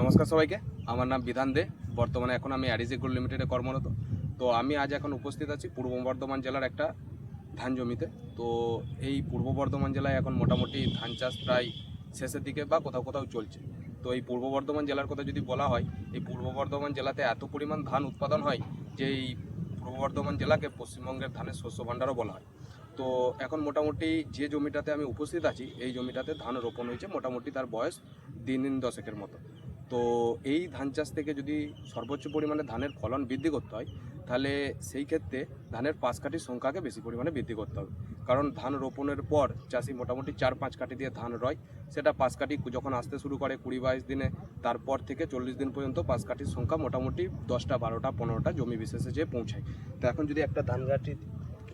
নমস্কার সবাইকে। আমার নাম বিধান দে। বর্তমানে এখন আমি অ্যাডিস এগ্রো লিমিটেডে কর্মরত। তো আমি আজ এখন উপস্থিত আছি পূর্ব বর্ধমান জেলার একটা ধান জমিতে। তো এই পূর্ব বর্ধমান জেলায় এখন মোটামুটি ধান চাষ প্রায় শেষের দিকে বা কোথাও কোথাও চলছে। তো এই পূর্ব বর্ধমান জেলার কথা যদি বলা হয়, এই পূর্ব বর্ধমান জেলাতে এত পরিমাণ ধান উৎপাদন হয় যে এই পূর্ব বর্ধমান জেলাকে পশ্চিমবঙ্গের ধানের শস্য ভাণ্ডারও বলা হয়। তো এখন মোটামুটি যে জমিটাতে আমি উপস্থিত আছি, এই জমিটাতে ধান রোপণ হয়েছে, মোটামুটি তার বয়স দিন দশেকের মতো। তো এই ধান চাষ থেকে যদি সর্বোচ্চ পরিমাণে ধানের ফলন বৃদ্ধি করতে হয়, তাহলে সেই ক্ষেত্রে ধানের পাশ কাঠির সংখ্যাকে বেশি পরিমাণে বৃদ্ধি করতে হবে। কারণ ধান রোপণের পর চাষি মোটামুটি 4-5 কাঠি দিয়ে ধান রয়। সেটা পাশ কাঠি যখন আসতে শুরু করে 20-22 দিনে, তারপর থেকে 40 দিন পর্যন্ত পাশ কাঠির সংখ্যা মোটামুটি 10টা 12টা 15টা জমি বিশেষে যেয়ে পৌঁছায়। তো এখন যদি একটা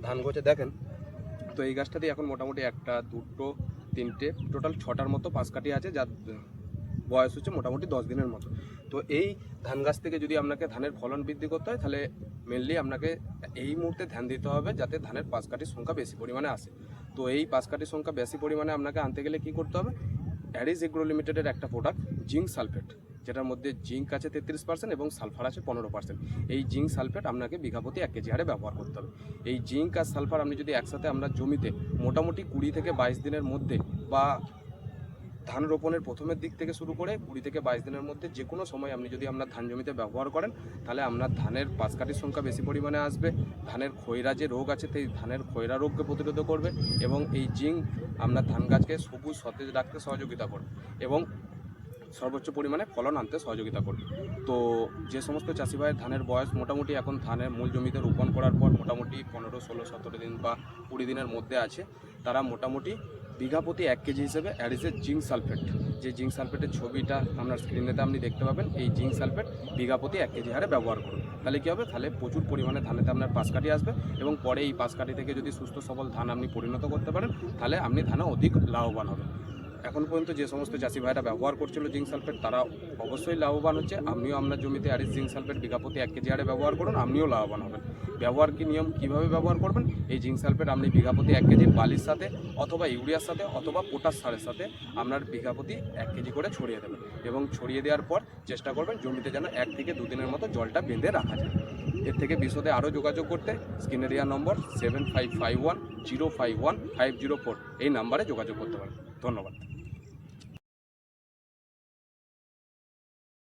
ধান গোছে দেখেন, তো এই গাছটাতে এখন মোটামুটি 1টা 2টো 3টে টোটাল 6টার মতো পাশ কাঠি আছে, যার বয়স হচ্ছে মোটামুটি 10 দিনের মতো। তো এই ধান গাছ থেকে যদি আপনাকে ধানের ফলন বৃদ্ধি করতে হয়, তাহলে মেনলি আপনাকে এই মুহূর্তে ধ্যান দিতে হবে যাতে ধানের পাশ কাঠির সংখ্যা বেশি পরিমাণে আসে। তো এই পাশ কাঠির সংখ্যা বেশি পরিমাণে আপনাকে আনতে গেলে কী করতে হবে? অ্যাডিস এগ্রো লিমিটেডের একটা প্রোডাক্ট জিঙ্ক সালফেট, যেটার মধ্যে জিঙ্ক আছে 33% এবং সালফার আছে 15%। এই জিঙ্ক সালফেট আপনাকে বিঘা প্রতি 1 কেজি হারে ব্যবহার করতে হবে। এই জিঙ্ক আর সালফার আপনি যদি একসাথে আপনার জমিতে মোটামুটি 20 থেকে 22 দিনের মধ্যে, বা ধান রোপণের প্রথমের দিক থেকে শুরু করে 20 থেকে 22 দিনের মধ্যে যে কোনো সময় আপনি যদি আপনার ধান জমিতে ব্যবহার করেন, তাহলে আপনার ধানের পাশ কাঠির সংখ্যা বেশি পরিমাণে আসবে। ধানের খৈরা যে রোগ আছে, সেই ধানের খৈরা রোগকে প্রতিরোধ করবে, এবং এই জিঙ্ক আপনার ধান গাছকে সবুজ সতেজ রাখতে সহযোগিতা করবে এবং সর্বোচ্চ পরিমাণে ফলন আনতে সহযোগিতা করবে। তো যে সমস্ত চাষি ভাইয়ের ধানের বয়স মোটামুটি এখন ধানের মূল জমিতে রোপণ করার পর মোটামুটি 15, 16, 17 দিন বা 20 দিনের মধ্যে আছে, তারা মোটামুটি বিঘা প্রতি 1 কেজি হিসেবে অ্যাডিসের জিঙ্ক সালফেট, যে জিঙ্ক সালফেটের ছবিটা আপনার স্ক্রিনেতে আপনি দেখতে পাবেন, এই জিঙ্ক সালফেট বিঘা প্রতি 1 কেজি হারে ব্যবহার করুন। তাহলে কী হবে? তাহলে প্রচুর পরিমাণে ধানেতে আপনার পাশ কাঠি আসবে, এবং পরে এই পাশ কাঠি থেকে যদি সুস্থ সবল ধান আপনি পরিণত করতে পারেন, তাহলে আপনি ধানে অধিক লাভবান হবেন। এখন পর্যন্ত যে সমস্ত চাষি ভাইরা ব্যবহার করছিল জিঙ্ক সালফেট, তারা অবশ্যই লাভবান হচ্ছে। আপনিও আপনার জমিতে অ্যাডিস জিঙ্ক সালফেট বিঘা প্রতি 1 কেজি হারে ব্যবহার করুন, আপনিও লাভবান হবেন। ব্যবহার কি নিয়ম, কীভাবে ব্যবহার করবেন? এই জিঙ্ক সালফেট আপনি বিঘা প্রতি 1 কেজি বালির সাথে অথবা ইউরিয়ার সাথে অথবা পটাশ সারের সাথে আপনার বিঘা প্রতি 1 কেজি করে ছড়িয়ে দেবেন, এবং ছড়িয়ে দেওয়ার পর চেষ্টা করবেন জমিতে যেন 1 থেকে 2 দিনের মতো জলটা বেঁধে রাখা যায়। এর থেকে বিশদে আরও যোগাযোগ করতে স্ক্রিনে দেওয়া নম্বর 7551 051 504 এই নাম্বারে যোগাযোগ করতে পারেন। ধন্যবাদ।